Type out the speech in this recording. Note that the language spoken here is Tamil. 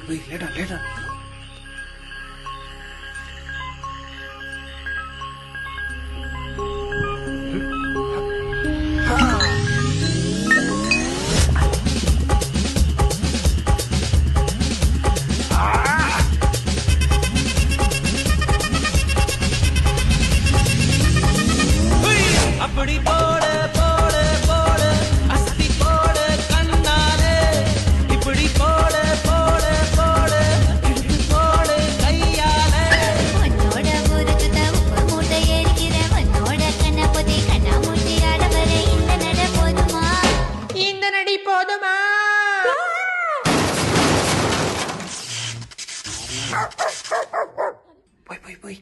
லேடா லேடா. அப்படி போட போட போட அஸ்தி போட கண்ணாலே இப்படி போட போட போட இழுத்து போட கையாலே உன்னோட ஊருக்கு உப்பு மூட்டை எரிக்கிற உன்னோட கண்ணப்பதி கண்ணாமூச்சி ஆடவர இந்த நட போதுமா இந்த நடி போதுமா? போய் போய் போய்.